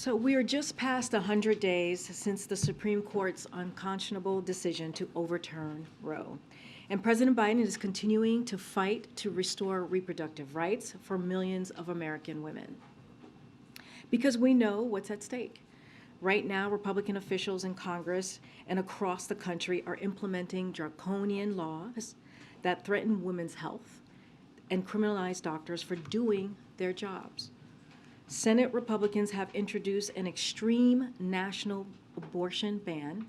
So we are just past 100 days since the Supreme Court's unconscionable decision to overturn Roe. And President Biden is continuing to fight to restore reproductive rights for millions of American women. Because we know what's at stake. Right now, Republican officials in Congress and across the country are implementing draconian laws that threaten women's health and criminalize doctors for doing their jobs. Senate Republicans have introduced an extreme national abortion ban.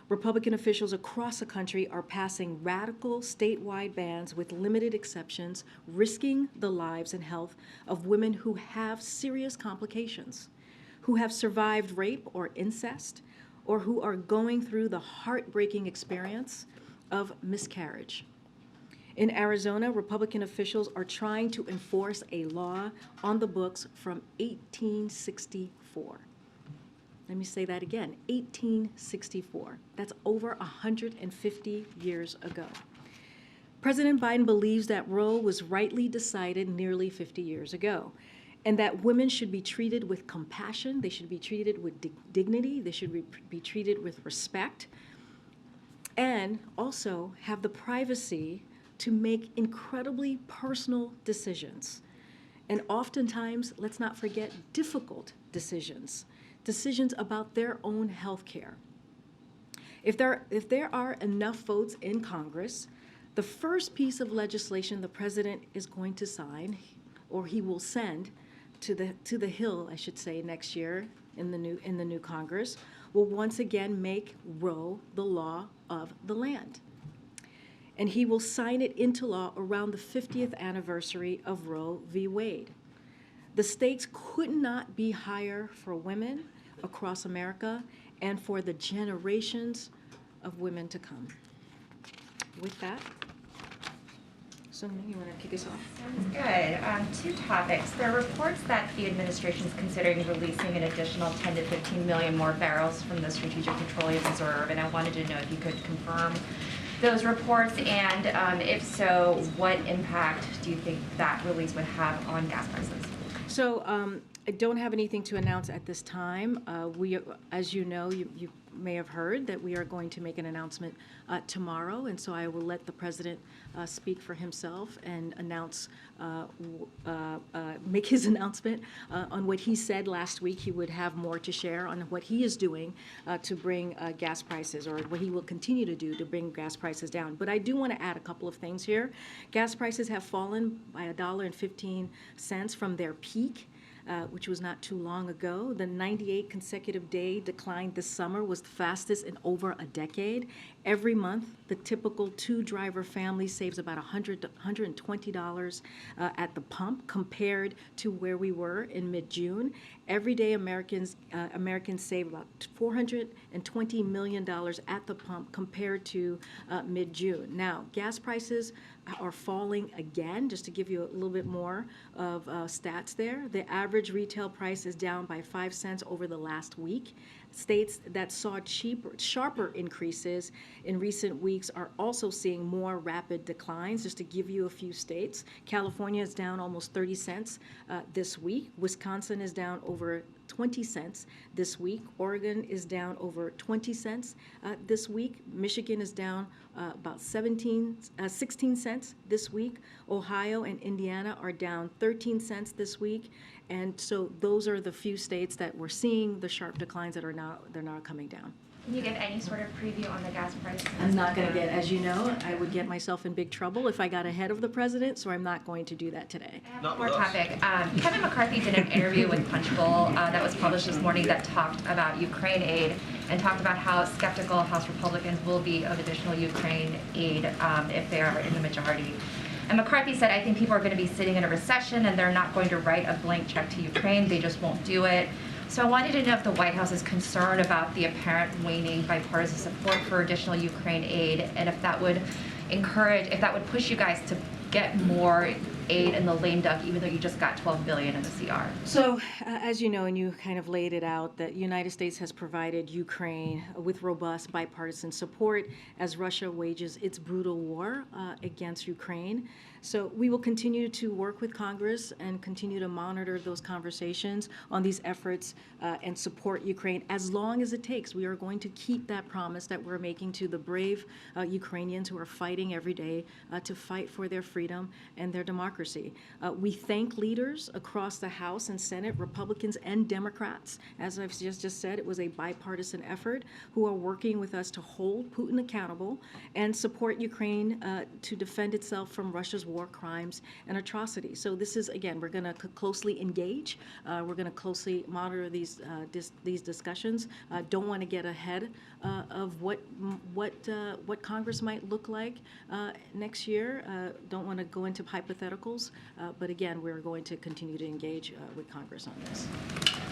Republican officials across the country are passing radical statewide bans with limited exceptions, risking the lives and health of women who have serious complications, who have survived rape or incest, or who are going through the heartbreaking experience of miscarriage. In Arizona, Republican officials are trying to enforce a law on the books from 1864. Let me say that again, 1864. That's over 150 years ago. President Biden believes that Roe was rightly decided nearly 50 years ago, and that women should be treated with compassion, they should be treated with dignity, they should be treated with respect, and also have the privacy to make incredibly personal decisions. And oftentimes, let's not forget, difficult decisions about their own health care. If there are enough votes in Congress, the first piece of legislation the president is going to sign, or he will send to the Hill, I should say, next year in the new Congress, will once again make Roe the law of the land. And he will sign it into law around the 50th anniversary of Roe v. Wade. The stakes could not be higher for women across America and for the generations of women to come. With that, Sonia, you want to kick us off? Sounds good. Two topics. There are reports that the administration is considering releasing an additional 10 to 15 million more barrels from the Strategic Petroleum Reserve, and I wanted to know if you could confirm those reports, and if so, what impact do you think that release would have on gas prices? So I don't have anything to announce at this time. We, as you know, you may have heard that we are going to make an announcement tomorrow, and so I will let the president speak for himself and announce, make his announcement on what he said last week. He would have more to share on what he is doing to bring gas prices, or what he will continue to do to bring gas prices down. But I do want to add a couple of things here. Gas prices have fallen by $1.15 from their peak, which was not too long ago. The 98 consecutive day decline this summer was the fastest in over a decade. Every month, the typical two-driver family saves about $120 at the pump compared to where we were in mid-June. Every day, Americans save about $420 million at the pump compared to mid-June. Now, gas prices are falling again. Just to give you a little bit more of stats there, the average retail price is down by 5 cents over the last week. States that saw sharper increases in recent weeks are also seeing more rapid declines. Just to give you a few states, California is down almost 30 cents this week. Wisconsin is down over 20 cents this week. Oregon is down over 20 cents this week. Michigan is down about 16 cents this week. Ohio and Indiana are down 13 cents this week. And so those are the few states that we're seeing the sharp declines that are now coming down. Can you give any sort of preview on the gas price? I'm not going to get, as you know, I would get myself in big trouble if I got ahead of the president, so I'm not going to do that today. I have one more topic. Kevin McCarthy did an interview with Punchbowl that was published this morning that talked about Ukraine aid and talked about how skeptical House Republicans will be of additional Ukraine aid if they are in the majority. And McCarthy said, I think people are going to be sitting in a recession and they're not going to write a blank check to Ukraine. They just won't do it. So I wanted to know if the White House is concerned about the apparent waning bipartisan support for additional Ukraine aid, and if that would push you guys to get more aid in the lame duck, even though you just got $12 billion in the CR. So, as you know, and you kind of laid it out, that the United States has provided Ukraine with robust bipartisan support as Russia wages its brutal war against Ukraine. So we will continue to work with Congress and continue to monitor those conversations on these efforts and support Ukraine as long as it takes. We are going to keep that promise that we're making to the brave Ukrainians who are fighting every day to fight for their freedom and their democracy. We thank leaders across the House and Senate, Republicans and Democrats. As I've just said, it was a bipartisan effort who are working with us to hold Putin accountable and support Ukraine to defend itself from Russia's war crimes and atrocities. So this is, again, we're going to closely engage. We're going to closely monitor these discussions. Don't want to get ahead of what Congress might look like next year. Don't want to go into hypotheticals, but again, we're going to continue to engage with Congress on this.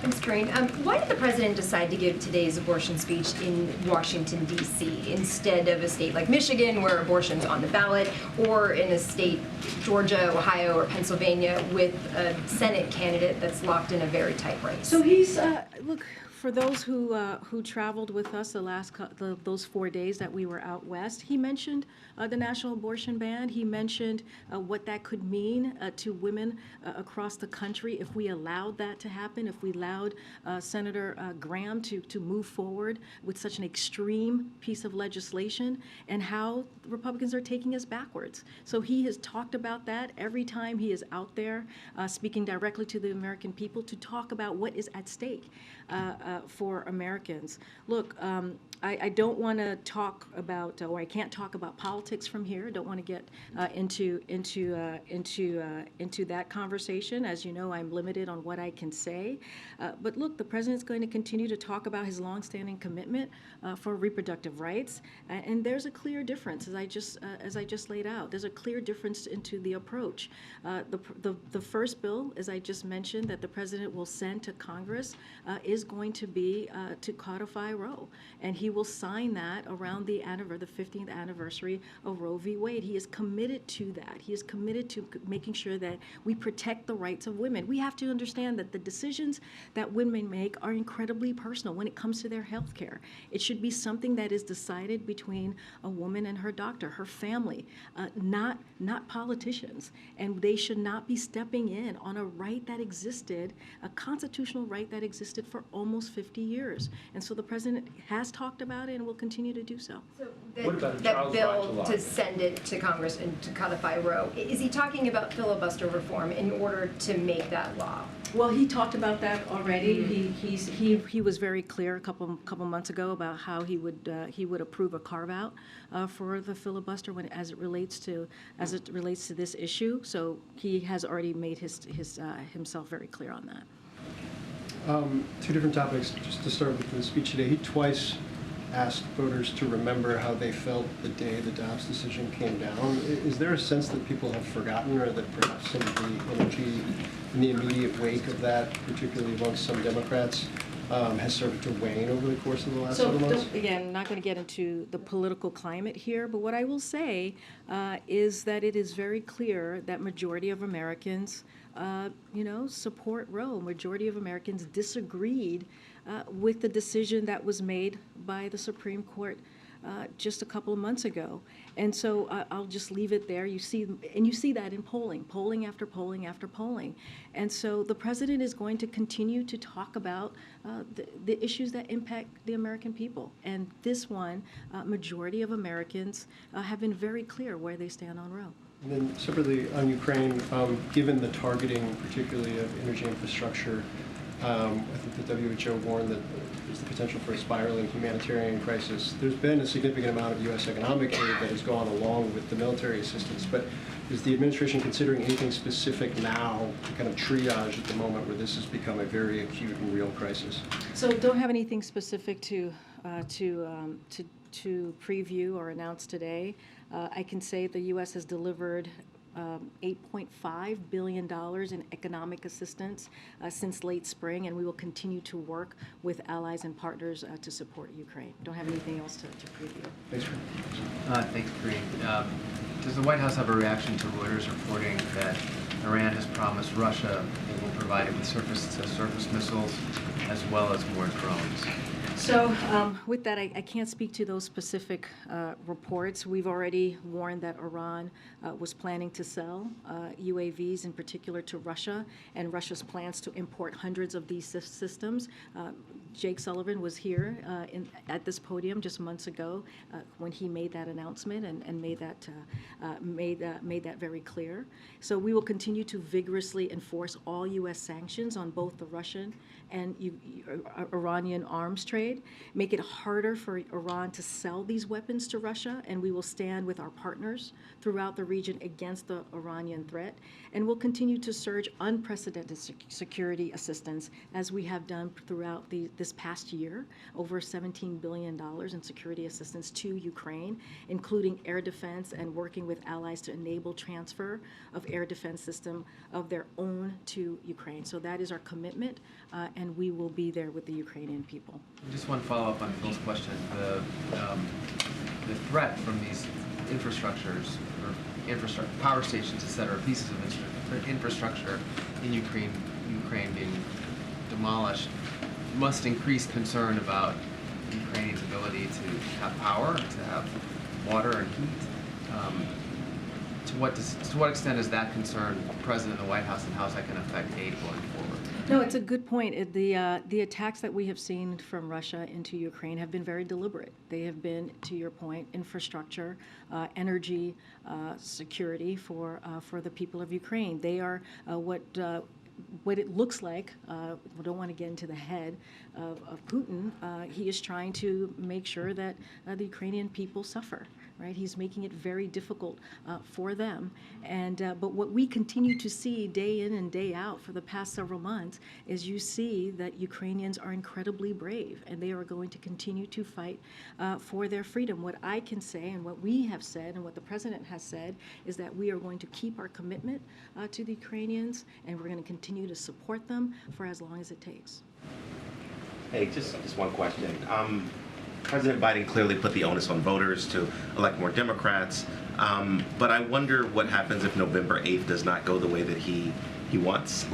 Thanks, Karine. Why did the president decide to give today's abortion speech in Washington, D.C., instead of a state like Michigan, where abortion's on the ballot, or in a state, Georgia, Ohio, or Pennsylvania, with a Senate candidate that's locked in a very tight race? So he's, look, for those who traveled with us those 4 days that we were out west, he mentioned the national abortion ban. He mentioned what that could mean to women across the country if we allowed that to happen, if we allowed Senator Graham to move forward with such an extreme piece of legislation, and how the Republicans are taking us backwards. So he has talked about that every time he is out there speaking directly to the American people to talk about what is at stake for Americans. Look, I don't want to talk about, or I can't talk about politics from here. I don't want to get into that conversation. As you know, I'm limited on what I can say. But look, the president's going to continue to talk about his longstanding commitment for reproductive rights, and there's a clear difference, as I just laid out. There's a clear difference into the approach. The first bill, as I just mentioned, that the president will send to Congress is going to be to codify Roe, and he will sign that around the 15th anniversary of Roe v. Wade. He is committed to that. He is committed to making sure that we protect the rights of women. We have to understand that the decisions that women make are incredibly personal when it comes to their health care. It should be something that is decided between a woman and her doctor, her family, not politicians. And they should not be stepping in on a right that existed, a constitutional right that existed for almost 50 years. And so the president has talked about it and will continue to do so. So What about the that child's bill right to life? to send it to Congress and to codify Roe, is he talking about filibuster reform in order to make that law? Well, he talked about that already. He was very clear a couple months ago about how he would approve a carve out for the filibuster as it relates to this issue. So he has already made himself very clear on that. Two different topics. Just to start with the speech today, he twice asked voters to remember how they felt the day the Dobbs decision came down. Is there a sense that people have forgotten, or that perhaps some of the energy in the immediate wake of that, particularly amongst some Democrats, has started to wane over the course of the last several months? Again, not going to get into the political climate here, but what I will say is that it is very clear that majority of Americans support Roe. Majority of Americans disagreed with the decision that was made by the Supreme Court just a couple of months ago. And so I'll just leave it there. You see that in polling after polling after polling. And so the president is going to continue to talk about the issues that impact the American people. And this one, majority of Americans have been very clear where they stand on Roe. And then separately on Ukraine, given the targeting, particularly of energy infrastructure, I think the WHO warned that there's the potential for a spiraling humanitarian crisis. There's been a significant amount of U.S. economic aid that has gone along with the military assistance, but is the administration considering anything specific now to kind of triage at the moment where this has become a very acute and real crisis? So don't have anything specific to preview or announce today. I can say the U.S. has delivered $8.5 billion in economic assistance since late spring, and we will continue to work with allies and partners to support Ukraine. Don't have anything else to preview. Thanks, Thanks, Karine. Does the White House have a reaction to Reuters reporting that Iran has promised Russia it will provide it with surface-to-surface missiles as well as more drones? So with that, I can't speak to those specific reports. We've already warned that Iran was planning to sell UAVs, in particular to Russia, and Russia's plans to import hundreds of these systems. Jake Sullivan was here at this podium just months ago when he made that announcement and made that very clear. So we will continue to vigorously enforce all U.S. sanctions on both the Russian and Iranian arms trade, make it harder for Iran to sell these weapons to Russia, and we will stand with our partners throughout the region against the Iranian threat, and we'll continue to surge unprecedented security assistance as we have done throughout this past year, over $17 billion in security assistance to Ukraine, including air defense and working with allies to enable transfer of air defense system of their own to Ukraine. So that is our commitment, and we will be there with the Ukrainian people. Just one follow-up on Phil's question. The threat from these infrastructures, or power stations, et cetera, pieces of infrastructure in Ukraine being demolished, must increase concern about Ukraine's ability to have power, to have water and heat. To what extent is that concern present in the White House, and how is that going to affect aid going forward? No, it's a good point. The attacks that we have seen from Russia into Ukraine have been very deliberate. They have been, to your point, infrastructure, energy, security for the people of Ukraine. They are what it looks like. We don't want to get into the head of Putin. He is trying to make sure that the Ukrainian people suffer. Right, he's making it very difficult for them, but what we continue to see day in and day out for the past several months is you see that Ukrainians are incredibly brave, and they are going to continue to fight for their freedom. What I can say, and what we have said, and what the president has said, is that we are going to keep our commitment to the Ukrainians, and we're going to continue to support them for as long as it takes. Hey, just one question. President Biden clearly put the onus on voters to elect more Democrats, but I wonder what happens if November 8th does not go the way that he wants.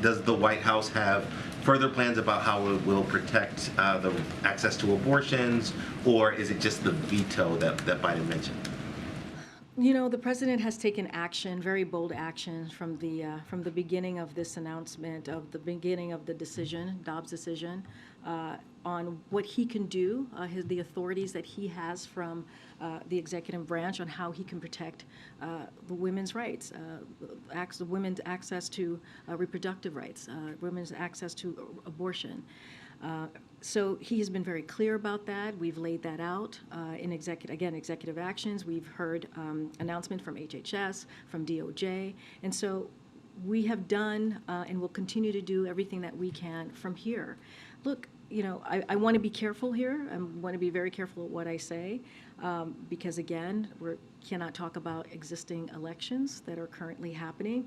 Does the White House have further plans about how it will protect the access to abortions, or is it just the veto that Biden mentioned? You know, the president has taken action, very bold action, from the beginning of this announcement, of the beginning of the decision, Dobbs decision, on what he can do, the authorities that he has from the executive branch on how he can protect the women's rights, women's access to reproductive rights, women's access to abortion. So he has been very clear about that. We've laid that out in executive actions. We've heard announcement from HHS, from DOJ, and so we have done and will continue to do everything that we can from here. Look, you know, I want to be careful here. I want to be very careful at what I say because, again, we cannot talk about existing elections that are currently happening.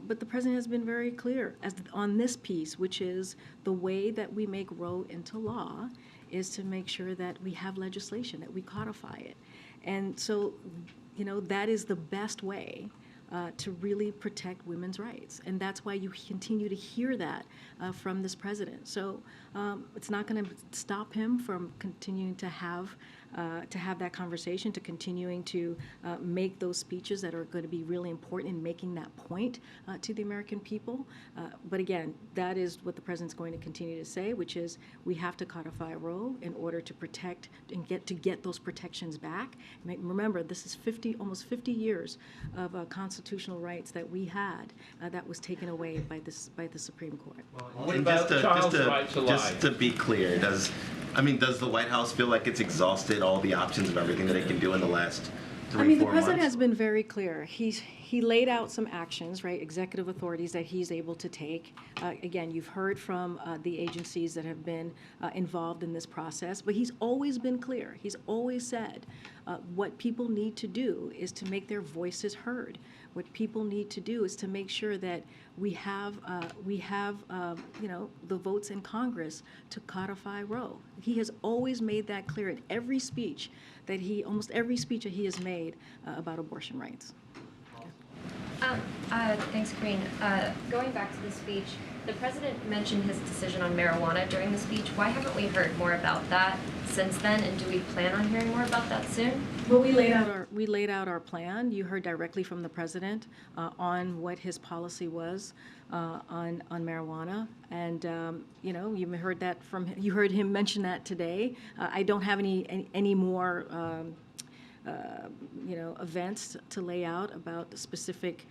But the president has been very clear on this piece, which is the way that we make Roe into law is to make sure that we have legislation, that we codify it. And so, you know, that is the best way to really protect women's rights. And that's why you continue to hear that from this president. So it's not going to stop him from continuing to have that conversation, to continuing to make those speeches that are going to be really important in making that point to the American people. But again, that is what the president's going to continue to say, which is we have to codify Roe in order to protect and get those protections back. Remember, this is almost 50 years of constitutional rights that we had that was taken away by the Supreme Court. What about child's right to life? Just to be clear, does the White House feel like it's exhausted all the options of everything that it can do in the last 3-4 months? The president has been very clear. He laid out some actions, right, executive authorities that he's able to take. Again, you've heard from the agencies that have been involved in this process, but he's always been clear. He's always said what people need to do is to make their voices heard. What people need to do is to make sure that we have the votes in Congress to codify Roe. He has always made that clear in almost every speech that he has made about abortion rights. Thanks, Karine. Going back to the speech, The president mentioned his decision on marijuana during the speech. Why haven't we heard more about that since then, and do we plan on hearing more about that soon? Well, we laid out our plan. You heard directly from the president on what his policy was on marijuana, and you heard that you heard him mention that today. I don't have any more events to lay out about the specific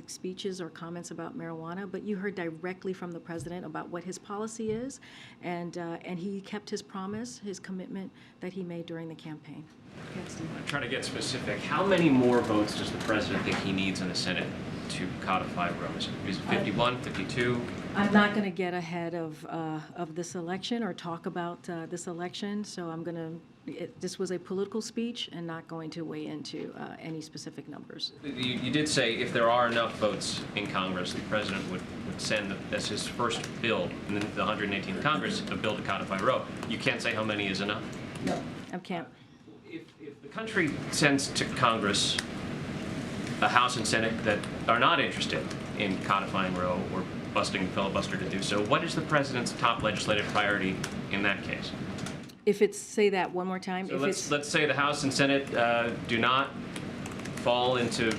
speeches or comments about marijuana, but you heard directly from the president about what his policy is, and he kept his promise, his commitment that he made during the campaign. Okay, Steve. Try to get specific. How many more votes does the president think he needs in the Senate to codify Roe? Is it 51, 52? I'm not going to get ahead of this election or talk about this election, so I'm going to. This was a political speech and not going to weigh into any specific numbers. You did say if there are enough votes in Congress, the president would send as his first bill in the 118th Congress a bill to codify Roe. You can't say how many is enough? No, I can't. If the country sends to Congress a House and Senate that are not interested in codifying Roe or busting the filibuster to do so, what is the president's top legislative priority in that case? If it's, say that one more time. So let's say the House and Senate do not fall into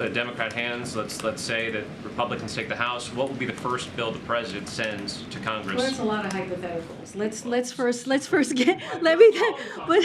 Democrat hands. Let's say that Republicans take the House. What will be the first bill the president sends to Congress? Well, that's a lot of hypotheticals. Let's first get. Let me. But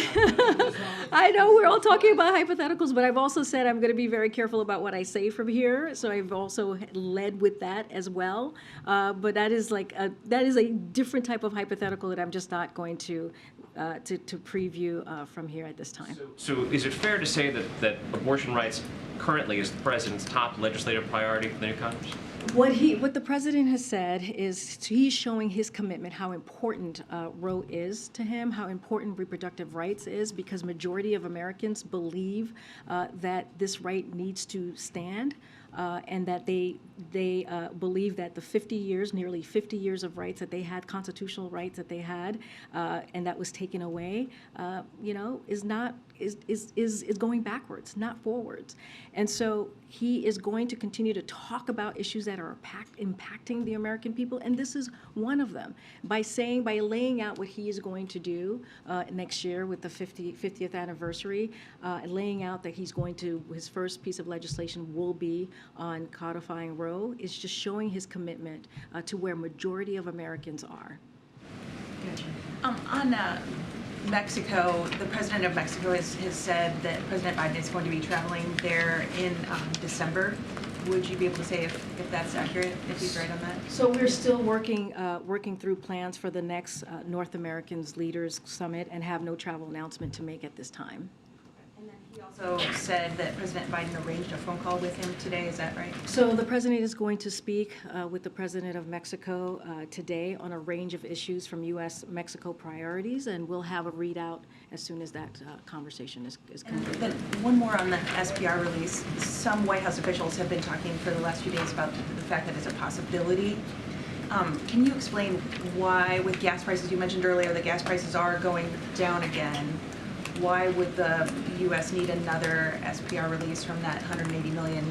I know we're all talking about hypotheticals, but I've also said I'm going to be very careful about what I say from here. So I've also led with that as well. But that is a different type of hypothetical that I'm just not going to preview from here at this time. So is it fair to say that abortion rights currently is the president's top legislative priority for the new Congress? What the president has said is he's showing his commitment, how important Roe is to him, how important reproductive rights is, because majority of Americans believe that this right needs to stand. And that they believe that the nearly 50 years of rights that they had, constitutional rights that they had, and that was taken away, is going backwards, not forwards. And so he is going to continue to talk about issues that are impacting the American people, and this is one of them. By laying out what he is going to do next year with the 50th anniversary, laying out that his first piece of legislation will be on codifying Roe, is just showing his commitment to where majority of Americans are. On Mexico, the president of Mexico has said that President Biden is going to be traveling there in December. Would you be able to say if that's accurate, if he's right on that? So we're still working through plans for the next North Americans Leaders Summit and have no travel announcement to make at this time. And then he also said that President Biden arranged a phone call with him today. Is that right? So the president is going to speak with the president of Mexico today on a range of issues from U.S.-Mexico priorities, and we'll have a readout as soon as that conversation is complete. Then one more on the SPR release. Some White House officials have been talking for the last few days about the fact that it's a possibility. Can you explain why, with gas prices, you mentioned earlier that gas prices are going down again, why would the U.S. need another SPR release from that 180 million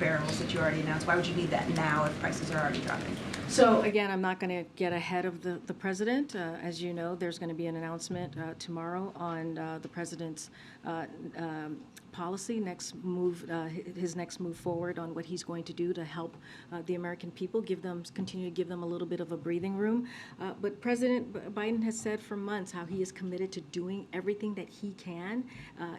barrels that you already announced? Why would you need that now if prices are already dropping? So again, I'm not going to get ahead of the president. As you know, there's going to be an announcement tomorrow on the president's policy, his next move forward on what he's going to do to help the American people, continue to give them a little bit of a breathing room. But President Biden has said for months how he is committed to doing everything that he can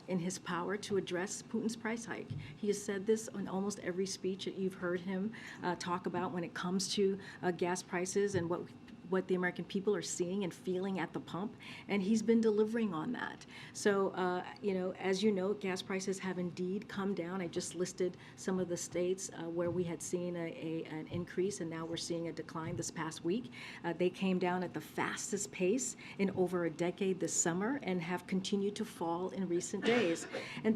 in his power to address Putin's price hike. He has said this on almost every speech that you've heard him talk about when it comes to gas prices and what the American people are seeing and feeling at the pump, and he's been delivering on that. So, as you know, gas prices have indeed come down. I just listed some of the states where we had seen an increase, and now we're seeing a decline this past week. They came down at the fastest pace in over a decade this summer and have continued to fall in recent days.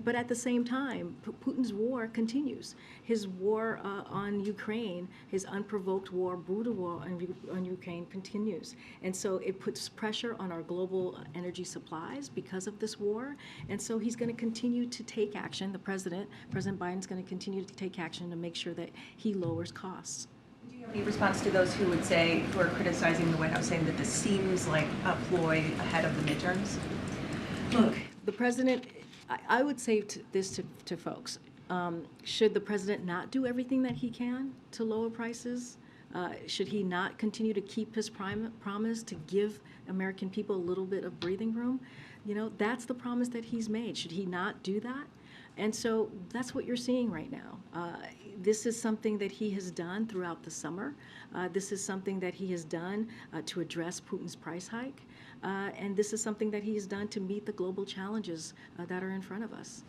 But at the same time, Putin's war continues. His war on Ukraine, his unprovoked war, brutal war on Ukraine continues. And so it puts pressure on our global energy supplies because of this war. And so he's going to continue to take action. President Biden's going to continue to take action to make sure that he lowers costs. Do you Any response to those who would say, who are criticizing the White House, saying that this seems like a ploy ahead of the midterms? Look, the president, I would say this to folks. Should the president not do everything that he can to lower prices? Should he not continue to keep his promise to give American people a little bit of breathing room? You know, that's the promise that he's made. Should he not do that? And so that's what you're seeing right now. This is something that he has done throughout the summer. This is something that he has done to address Putin's price hike. And this is something that he has done to meet the global challenges that are in front of us.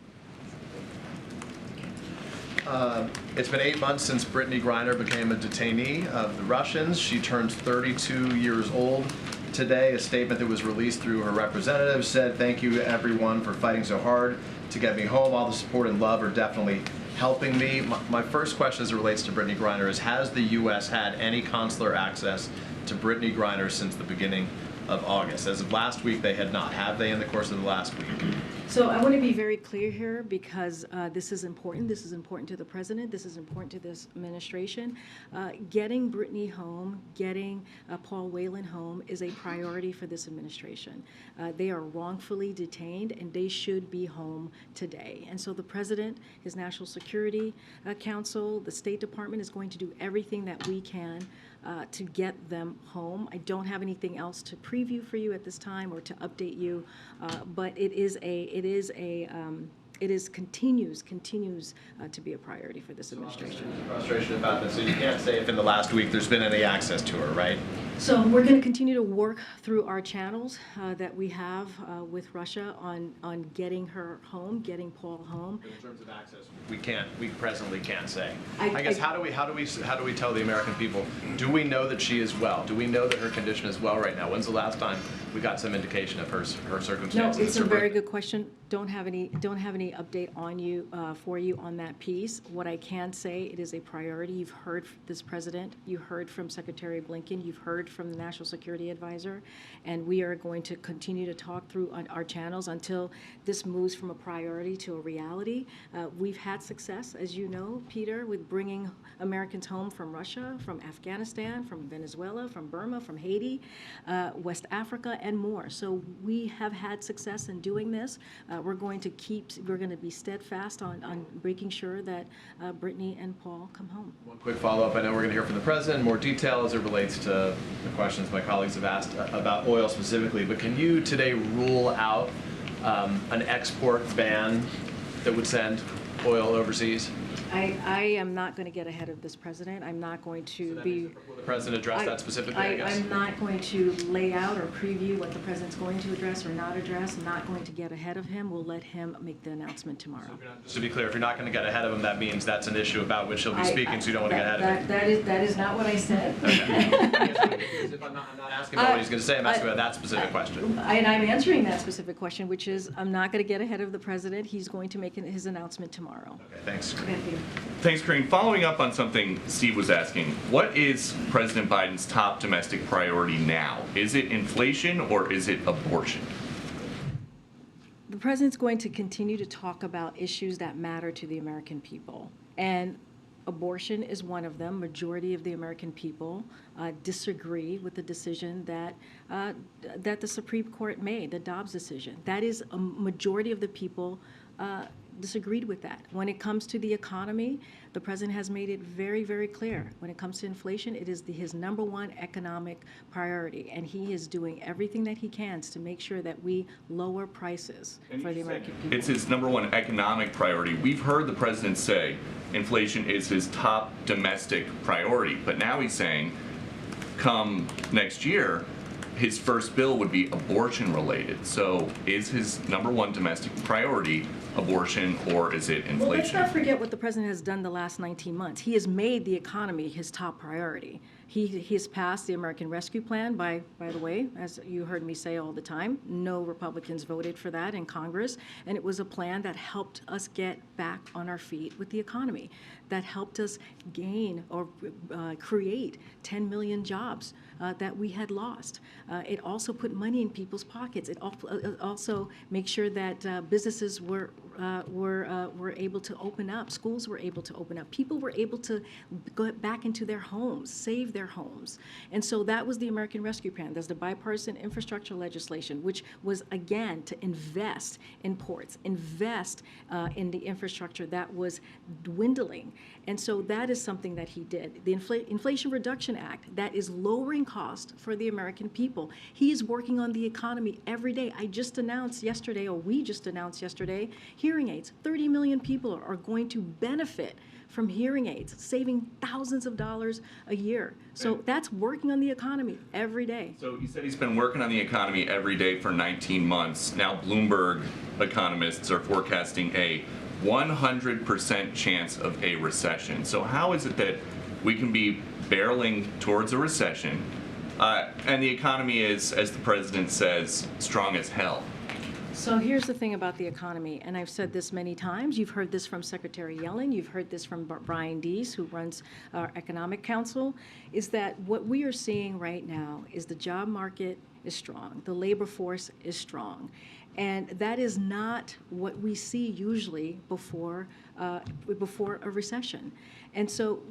It's been 8 months since Brittany Griner became a detainee of the Russians. She turns 32 years old today. A statement that was released through her representative said, "Thank you everyone for fighting so hard to get me home. All the support and love are definitely helping me." My first question as it relates to Brittany Griner is, has the U.S. had any consular access to Brittany Griner since the beginning of August? As of last week, they had not. Have they in the course of the last week? So I want to be very clear here because this is important. This is important to the president. This is important to this administration. Getting Brittany home, getting Paul Whelan home is a priority for this administration. They are wrongfully detained and they should be home today. And so the president, his National Security Council, the State Department is going to do everything that we can to get them home. I don't have anything else to preview for you at this time or to update you, but it continues to be a priority for this administration. Frustration about this. So you can't say if in the last week there's been any access to her, right? So we're going to continue to work through our channels that we have with Russia on getting her home, getting Paul home. In terms of access, we presently can't say. I guess how do we tell the American people? Do we know that she is well? Do we know that her condition is well right now? When's the last time we got some indication of her circumstances? No, it's a very good question. Don't have any update on you for you on that piece. What I can say, it is a priority. You've heard this president. You heard from Secretary Blinken. You've heard from the National Security Advisor, and we are going to continue to talk through on our channels until this moves from a priority to a reality. We've had success, as you know, Peter, with bringing Americans home from Russia, from Afghanistan, from Venezuela, from Burma, from Haiti, West Africa, and more. So we have had success in doing this. We're going to be steadfast on making sure that Brittany and Paul come home. One quick follow-up. I know we're going to hear from the president more detail as it relates to the questions my colleagues have asked about oil specifically, but can you today rule out an export ban that would send oil overseas? I am not going to get ahead of this president. I'm not going to be... Will the president address that specifically, I guess? I'm not going to lay out or preview what the president's going to address or not address. I'm not going to get ahead of him. We'll let him make the announcement tomorrow. Just to be clear, if you're not going to get ahead of him, that means that's an issue about which he'll be speaking, so you don't want to get ahead of him. That is not what I said. I'm not asking about what he's going to say. I'm asking about that specific question. And I'm answering that specific question, which is I'm not going to get ahead of the president. He's going to make his announcement tomorrow. Okay, thanks. Thank you. Thanks, Karine. Following up on something Steve was asking, what is President Biden's top domestic priority now? Is it inflation or is it abortion? The president's going to continue to talk about issues that matter to the American people. And abortion is one of them. Majority of the American people disagree with the decision that the Supreme Court made, the Dobbs decision. That is, a majority of the people disagreed with that. When it comes to the economy, the president has made it very, very clear. When it comes to inflation, it is his number one economic priority, and he is doing everything that he can to make sure that we lower prices for the American people. It's his number one economic priority. We've heard the president say inflation is his top domestic priority, but now he's saying come next year, his first bill would be abortion related. So is his number one domestic priority abortion or is it inflation? Well, let's not forget what the president has done the last 19 months. He has made the economy his top priority. He has passed the American Rescue Plan by the way, as you heard me say all the time, no Republicans voted for that in Congress, and it was a plan that helped us get back on our feet with the economy, that helped us gain or create 10 million jobs that we had lost. It also put money in people's pockets. It also made sure that businesses were able to open up, schools were able to open up, people were able to go back into their homes, save their homes. And so that was the American Rescue Plan. There's the bipartisan infrastructure legislation, which was, again, to invest in ports, invest in the infrastructure that was dwindling. And so that is something that he did. The Inflation Reduction Act, that is lowering cost for the American people. He is working on the economy every day. We just announced yesterday, hearing aids. 30 million people are going to benefit from hearing aids, saving thousands of dollars a year. So that's working on the economy every day. So you said he's been working on the economy every day for 19 months. Now Bloomberg economists are forecasting a 100% chance of a recession. So how is it that we can be barreling towards a recession and the economy is, as the president says, strong as hell? So here's the thing about the economy, and I've said this many times. You've heard this from Secretary Yellen. You've heard this from Brian Deese, who runs our Economic Council, is that what we are seeing right now is the job market is strong. The labor force is strong. And that is not what we see usually before a recession. And so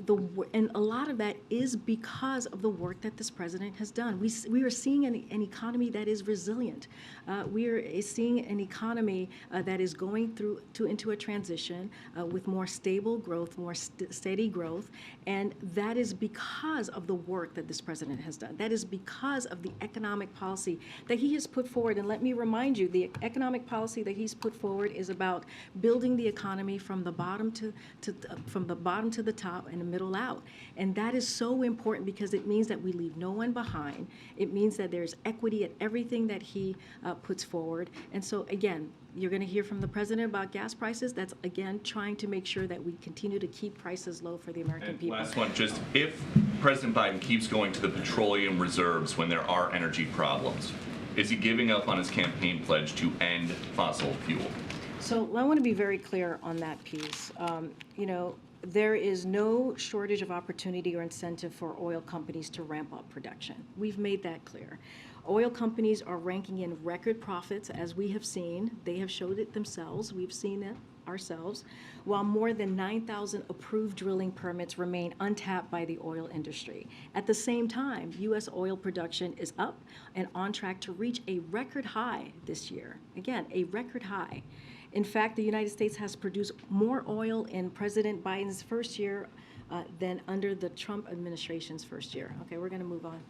and a lot of that is because of the work that this president has done. We are seeing an economy that is resilient. We are seeing an economy that is going into a transition with more stable growth, more steady growth, and that is because of the work that this president has done. That is because of the economic policy that he has put forward. And let me remind you, the economic policy that he's put forward is about building the economy from the bottom to the top and the middle out. And that is so important because it means that we leave no one behind. It means that there's equity at everything that he puts forward. And so again, you're going to hear from the president about gas prices. That's, again, trying to make sure that we continue to keep prices low for the American people. Last one, just if President Biden keeps going to the petroleum reserves when there are energy problems, is he giving up on his campaign pledge to end fossil fuel? So I want to be very clear on that piece. There is no shortage of opportunity or incentive for oil companies to ramp up production. We've made that clear. Oil companies are ranking in record profits, as we have seen. They have showed it themselves. We've seen it ourselves, while more than 9,000 approved drilling permits remain untapped by the oil industry. At the same time, U.S. oil production is up and on track to reach a record high this year. Again, a record high. In fact, the United States has produced more oil in President Biden's first year than under the Trump administration's first year. Okay, we're going to move on.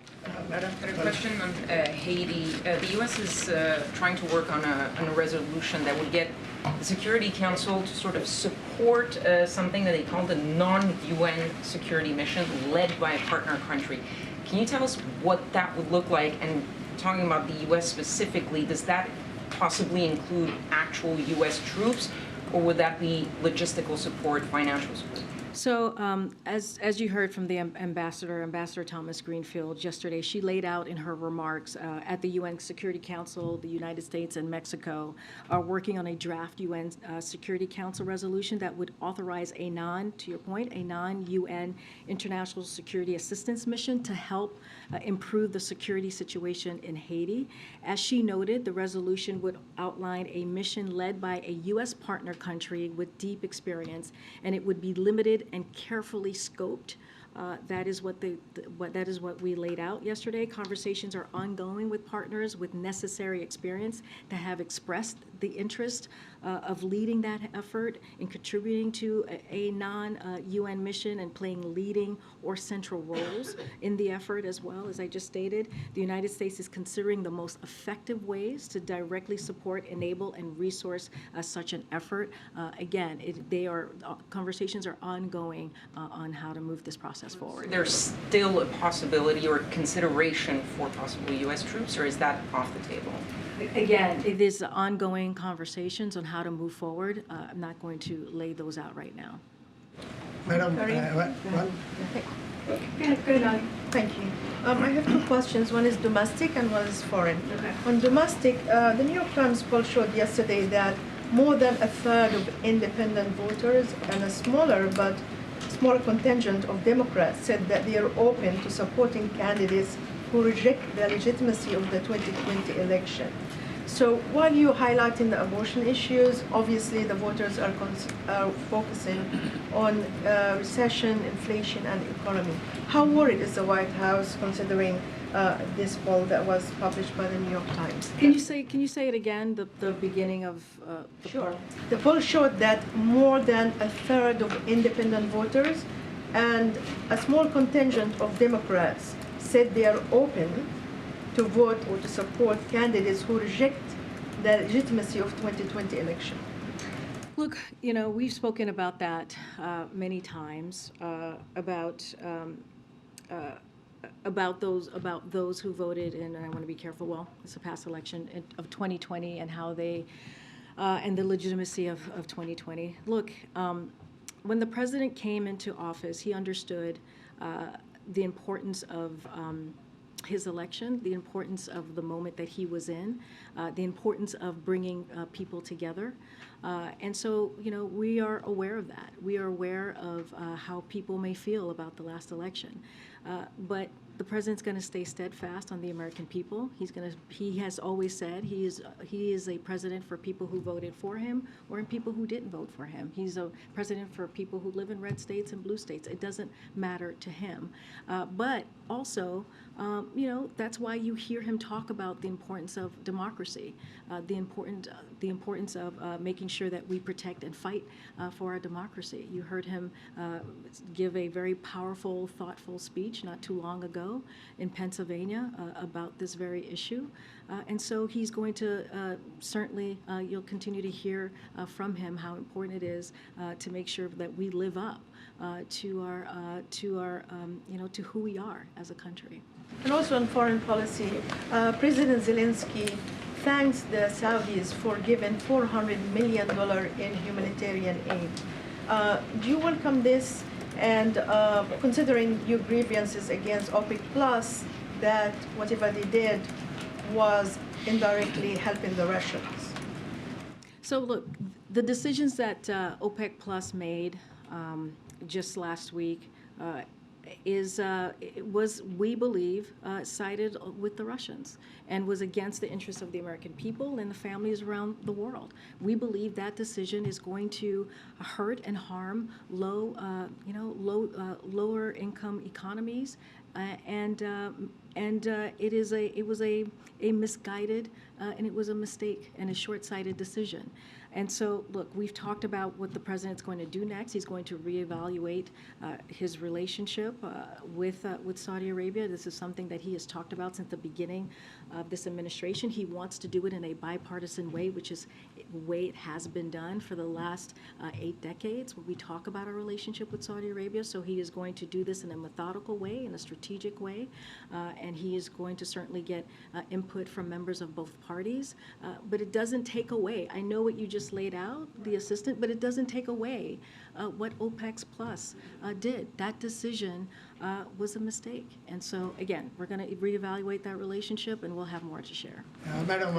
Madam, I had a question on Haiti. The U.S. is trying to work on a resolution that would get the Security Council to sort of support something that they call the non-UN security mission led by a partner country. Can you tell us what that would look like? And talking about the U.S. specifically, does that possibly include actual U.S. troops, or would that be logistical support, financial support? So as you heard from the Ambassador Thomas Greenfield yesterday, she laid out in her remarks at the UN Security Council, the United States and Mexico are working on a draft UN Security Council resolution that would authorize a to your point, a non-UN international security assistance mission to help improve the security situation in Haiti. As she noted, the resolution would outline a mission led by a U.S. partner country with deep experience, and it would be limited and carefully scoped. That is what we laid out yesterday. Conversations are ongoing with partners with necessary experience that have expressed the interest of leading that effort and contributing to a non-UN mission and playing leading or central roles in the effort as well. As I just stated, the United States is considering the most effective ways to directly support, enable, and resource such an effort. Again, conversations are ongoing on how to move this process forward. There's still a possibility or consideration for possible U.S. troops, or is that off the table? Again, it is ongoing conversations on how to move forward. I'm not going to lay those out right now. Madam, Thank you. I have two questions. One is domestic and one is foreign. Okay. On domestic, the New York Times poll showed yesterday that more than a third of independent voters and a smaller contingent of Democrats said that they are open to supporting candidates who reject the legitimacy of the 2020 election. So while you're highlighting the abortion issues, obviously the voters are focusing on recession, inflation, and economy. How worried is the White House considering this poll that was published by the New York Times? Can you say it again, the beginning of the Sure. poll? The poll showed that more than a third of independent voters and a small contingent of Democrats said they are open to vote or to support candidates who reject the legitimacy of 2020 election. Look, we've spoken about that many times, about those who voted in, and I want to be careful, well, it's a past election of 2020 and how they, and the legitimacy of 2020. Look, when the president came into office, he understood the importance of his election, the importance of the moment that he was in, the importance of bringing people together. And so, we are aware of that. We are aware of how people may feel about the last election. But the president's going to stay steadfast on the American people. He has always said he is a president for people who voted for him or in people who didn't vote for him. He's a president for people who live in red states and blue states. It doesn't matter to him. But also, that's why you hear him talk about the importance of democracy, the importance of making sure that we protect and fight for our democracy. You heard him give a very powerful, thoughtful speech not too long ago in Pennsylvania about this very issue. And so he's going to certainly, you'll continue to hear from him how important it is to make sure that we live up to our, to who we are as a country. And also on foreign policy, President Zelensky thanks the Saudis for giving $400 million in humanitarian aid. Do you welcome this? And considering your grievances against OPEC Plus, that whatever they did was indirectly helping the Russians? So look, the decisions that OPEC Plus made just last week was, we believe, sided with the Russians and was against the interests of the American people and the families around the world. We believe that decision is going to hurt and harm lower income economies, and it was a misguided and it was a mistake and a short-sighted decision. And so, look, we've talked about what the president's going to do next. He's going to reevaluate his relationship with Saudi Arabia. This is something that he has talked about since the beginning of this administration. He wants to do it in a bipartisan way, which is the way it has been done for the last 8 decades, where we talk about our relationship with Saudi Arabia. So he is going to do this in a methodical way, in a strategic way, and he is going to certainly get input from members of both parties. But it doesn't take away. I know what you just laid out, the assistant, but it doesn't take away what OPEC Plus did. That decision was a mistake. And so, again, we're going to reevaluate that relationship, and we'll have more to share. Madam,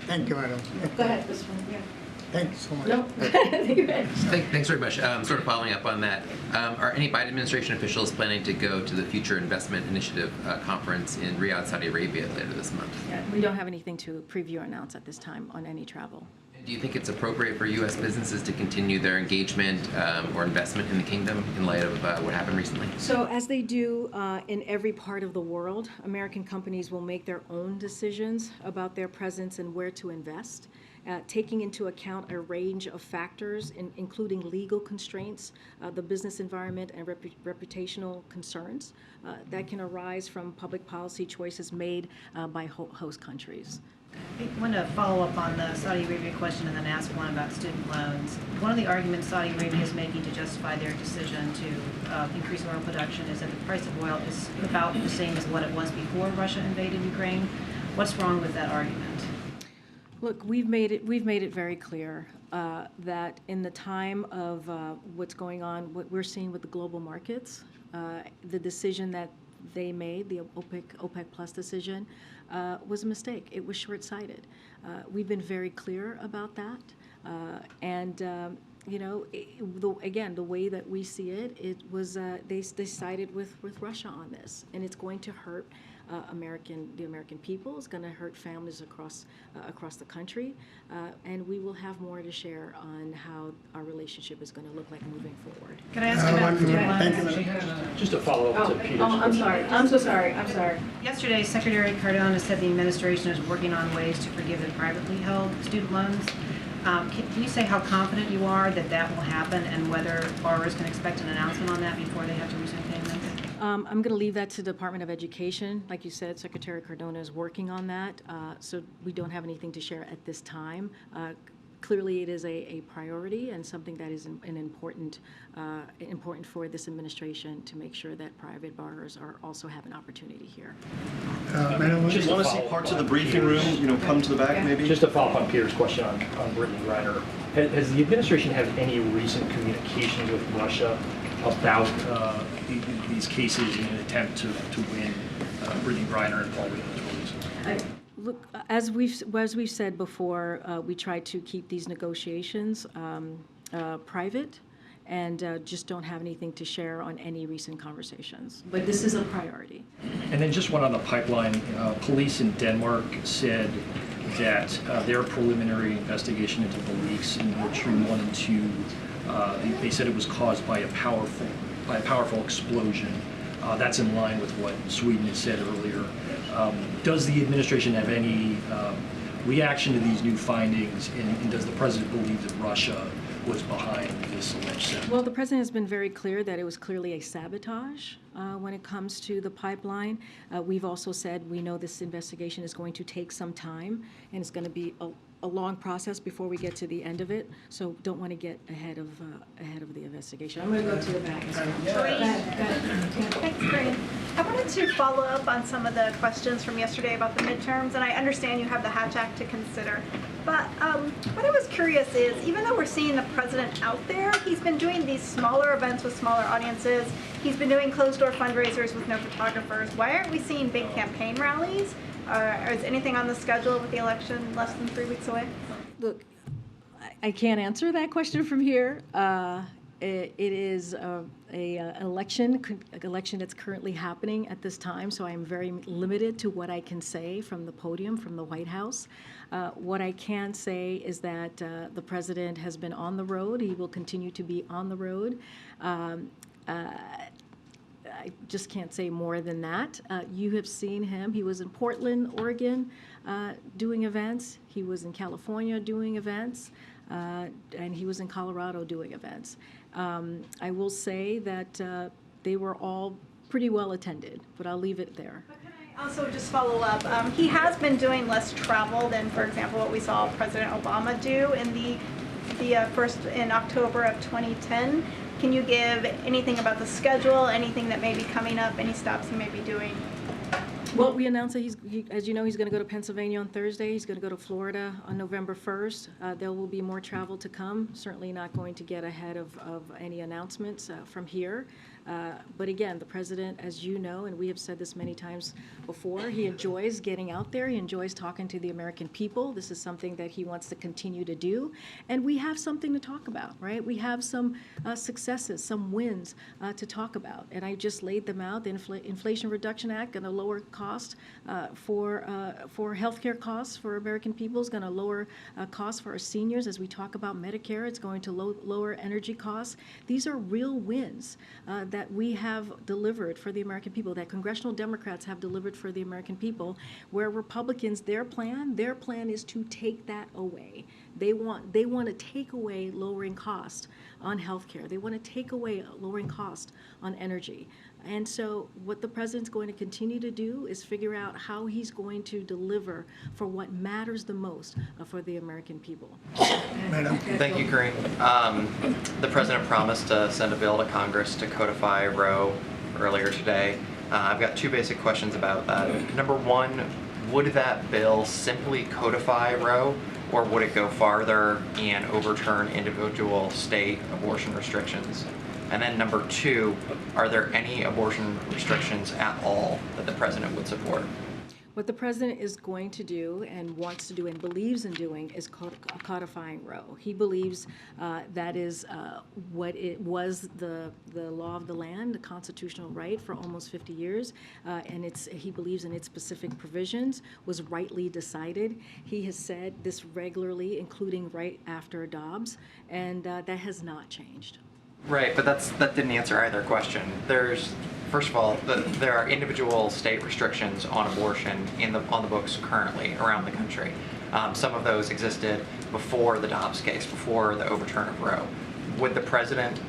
thank you, madam. Go ahead, this one. Yeah. Thank you so much. No. Thanks very much. Sort of following up on that, are any Biden administration officials planning to go to the Future Investment Initiative conference in Riyadh, Saudi Arabia later this month? Yeah, we don't have anything to preview or announce at this time on any travel. Do you think it's appropriate for U.S. businesses to continue their engagement or investment in the kingdom in light of what happened recently? So as they do in every part of the world, American companies will make their own decisions about their presence and where to invest, taking into account a range of factors, including legal constraints, the business environment, and reputational concerns that can arise from public policy choices made by host countries. I want to follow up on the Saudi Arabia question and then ask one about student loans. One of the arguments Saudi Arabia is making to justify their decision to increase oil production is that the price of oil is about the same as what it was before Russia invaded Ukraine. What's wrong with that argument? Look, we've made it very clear that in the time of what's going on, what we're seeing with the global markets, the decision that they made, the OPEC Plus decision, was a mistake. It was short-sighted. We've been very clear about that. Again, the way that we see it, it was they sided with Russia on this, and it's going to hurt the American people. It's going to hurt families across the country, and we will have more to share on how our relationship is going to look like moving forward. Can I ask you about student loans? Just a follow-up to Peter's. I'm sorry. I'm so sorry. I'm sorry. Yesterday, Secretary Cardona said the administration is working on ways to forgive the privately held student loans. Can you say how confident you are that that will happen and whether borrowers can expect an announcement on that before they have to resume payments? I'm going to leave that to the Department of Education. Like you said, Secretary Cardona is working on that, so we don't have anything to share at this time. Clearly, it is a priority and something that is important for this administration to make sure that private borrowers also have an opportunity here. Madam, Just want to see parts of the briefing room, come to the back maybe? Just to follow up on Peter's question on Brittany Griner, has the administration had any recent communications with Russia about these cases in an attempt to win Brittany Griner involved in those releases? Look, as we've said before, we try to keep these negotiations private, and just don't have anything to share on any recent conversations. But this is a priority. And then just one on the pipeline. Police in Denmark said that their preliminary investigation into the leaks in Nord Stream 1 and 2, they said it was caused by a powerful explosion. That's in line with what Sweden had said earlier. Does the administration have any reaction to these new findings, and does the president believe that Russia was behind this alleged set? Well, the president has been very clear that it was clearly a sabotage when it comes to the pipeline. We've also said we know this investigation is going to take some time, and it's going to be a long process before we get to the end of it. So don't want to get ahead of the investigation. I'm going to go to the back. Thanks, Karine. I wanted to follow up on some of the questions from yesterday about the midterms, and I understand you have the Hatch Act to consider. But what I was curious is, even though we're seeing the president out there, he's been doing these smaller events with smaller audiences. He's been doing closed-door fundraisers with no photographers. Why aren't we seeing big campaign rallies? Is anything on the schedule with the election less than 3 weeks away? Look, I can't answer that question from here. It is an election that's currently happening at this time, so I am very limited to what I can say from the podium, from the White House. What I can say is that the president has been on the road. He will continue to be on the road. I just can't say more than that. You have seen him. He was in Portland, Oregon, doing events. He was in California doing events, and he was in Colorado doing events. I will say that they were all pretty well attended, but I'll leave it there. Also, just follow up. He has been doing less travel than, for example, what we saw President Obama do in the first in October of 2010. Can you give anything about the schedule, anything that may be coming up, any stops he may be doing? Well, we announced that as you know, he's going to go to Pennsylvania on Thursday. He's going to go to Florida on November 1st. There will be more travel to come. Certainly not going to get ahead of any announcements from here. But again, the president, as you know, and we have said this many times before, he enjoys getting out there. He enjoys talking to the American people. This is something that he wants to continue to do. And we have something to talk about, right? We have some successes, some wins to talk about. And I just laid them out. The Inflation Reduction Act, going to lower cost for healthcare costs for American people. Is going to lower costs for our seniors. As we talk about Medicare, it's going to lower energy costs. These are real wins that we have delivered for the American people, that congressional Democrats have delivered for the American people, where Republicans, their plan is to take that away. They want to take away lowering cost on healthcare. They want to take away lowering cost on energy. And so what the president's going to continue to do is figure out how he's going to deliver for what matters the most for the American people. Thank you, Karine. The president promised to send a bill to Congress to codify Roe earlier today. I've got two basic questions about that. Number one, would that bill simply codify Roe, or would it go farther and overturn individual state abortion restrictions? And then number two, are there any abortion restrictions at all that the president would support? What the president is going to do and wants to do and believes in doing is codifying Roe. He believes that is what it was the law of the land, the constitutional right for almost 50 years, and he believes in its specific provisions was rightly decided. He has said this regularly, including right after Dobbs, and that has not changed. Right, but that didn't answer either question. First of all, there are individual state restrictions on abortion on the books currently around the country. Some of those existed before the Dobbs case, before the overturn of Roe. Would the president,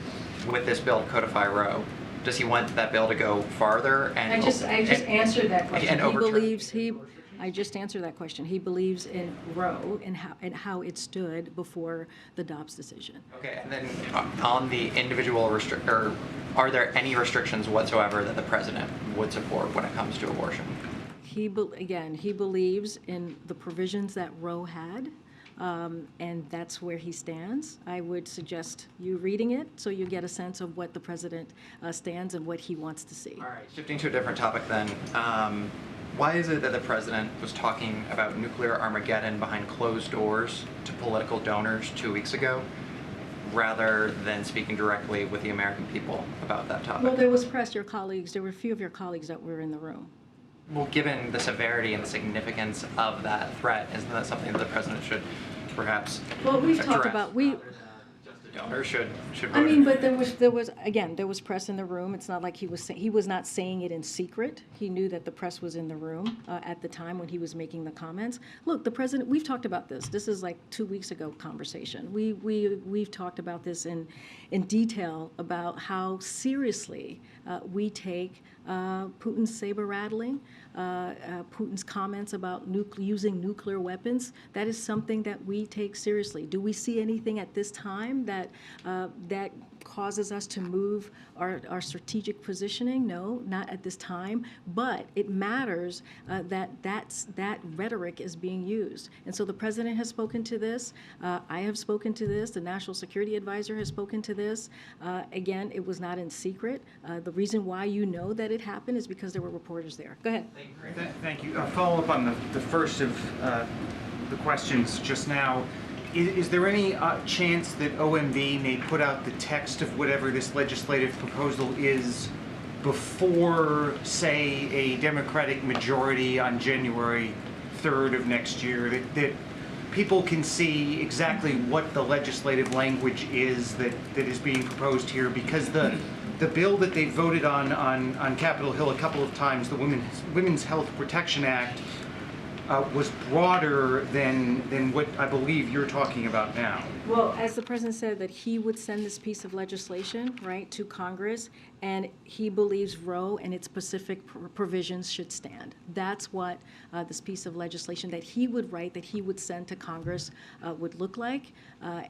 with this bill, codify Roe? Does he want that bill to go farther? And I just answered that question. And I just answered that question. He believes in Roe and how it stood before the Dobbs decision. Okay, and then on the individual are there any restrictions whatsoever that the president would support when it comes to abortion? He believes in the provisions that Roe had, and that's where he stands. I would suggest you reading it so you get a sense of what the president stands and what he wants to see. All right, shifting to a different topic then. Why is it that the president was talking about nuclear Armageddon behind closed doors to political donors 2 weeks ago, rather than speaking directly with the American people about that topic? Well, there was press, there were a few of your colleagues that were in the room. Well, given the severity and the significance of that threat, isn't that something that the president should perhaps Well, we've address? talked about, Donors should I mean, but there was press in the room. It's not like he was not saying it in secret. He knew that the press was in the room at the time when he was making the comments. Look, the president, we've talked about this. This is like 2 weeks ago conversation. We've talked about this in detail about how seriously we take Putin's saber rattling, Putin's comments about using nuclear weapons. That is something that we take seriously. Do we see anything at this time that causes us to move our strategic positioning? No, not at this time. But it matters that rhetoric is being used. And so the president has spoken to this. I have spoken to this. The National Security Advisor has spoken to this. Again, it was not in secret. The reason why you know that it happened is because there were reporters there. Go ahead. Thank you. Follow up on the first of the questions just now. Is there any chance that OMB may put out the text of whatever this legislative proposal is before, say, a Democratic majority on January 3rd of next year, that people can see exactly what the legislative language is that is being proposed here? Because the bill that they voted on Capitol Hill a couple of times, the Women's Health Protection Act, was broader than what I believe you're talking about now. Well, as the president said, that he would send this piece of legislation, right, to Congress, and he believes Roe and its specific provisions should stand. That's what this piece of legislation that he would write, that he would send to Congress would look like.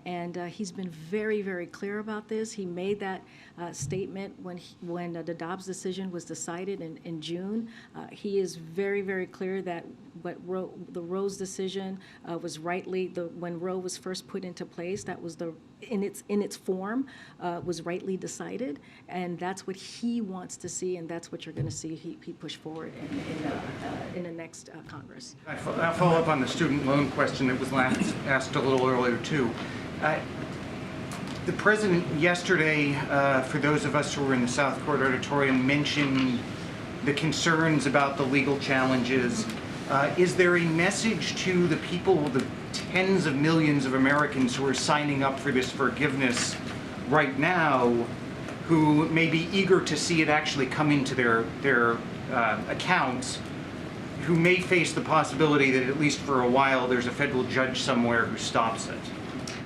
And he's been very, very clear about this. He made that statement when the Dobbs decision was decided in June. He is very, very clear that the Roe's decision was rightly, when Roe was first put into place, that was in its form, was rightly decided, and that's what he wants to see, and that's what you're going to see he push forward in the next Congress. I'll follow up on the student loan question that was asked a little earlier too. The president yesterday, for those of us who were in the South Court auditorium, mentioned the concerns about the legal challenges. Is there a message to the people, the tens of millions of Americans who are signing up for this forgiveness right now, who may be eager to see it actually come into their accounts, who may face the possibility that at least for a while there's a federal judge somewhere who stops it?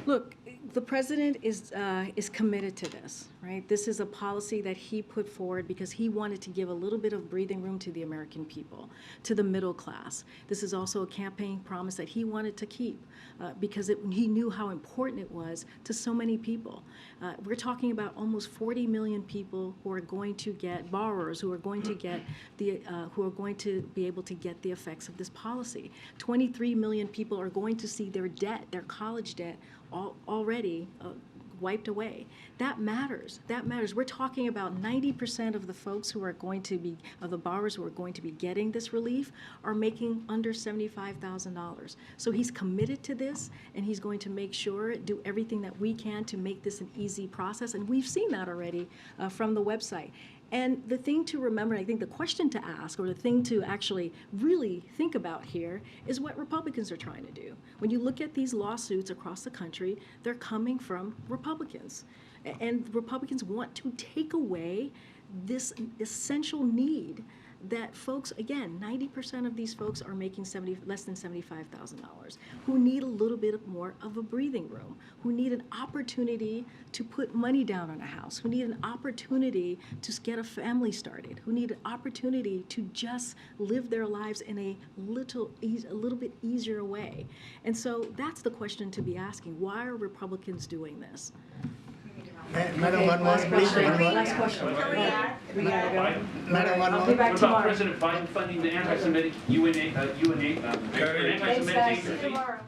Look, the president is committed to this, right? This is a policy that he put forward because he wanted to give a little bit of breathing room to the American people, to the middle class. This is also a campaign promise that he wanted to keep because he knew how important it was to so many people. We're talking about almost 40 million people who are going to get borrowers, who are going to get who are going to be able to get the effects of this policy. 23 million people are going to see their debt, their college debt, already wiped away. That matters. That matters. We're talking about 90% of the folks who are going to be, of the borrowers who are going to be getting this relief are making under $75,000. So he's committed to this, and he's going to make sure, do everything that we can to make this an easy process. And we've seen that already from the website. And the thing to remember, I think the question to ask, or the thing to actually really think about here, is what Republicans are trying to do. When you look at these lawsuits across the country, they're coming from Republicans. And Republicans want to take away this essential need that folks, again, 90% of these folks are making less than $75,000, who need a little bit more of a breathing room, who need an opportunity to put money down on a house, who need an opportunity to get a family started, who need an opportunity to just live their lives in a little bit easier way. And so that's the question to be asking. Why are Republicans doing this? Madam, one more, please. Last question. We gotta go. Madam, one I'll more. be back What about tomorrow. President Biden funding the anti-Semitic UNA, Thanks, guys. See you agency? tomorrow.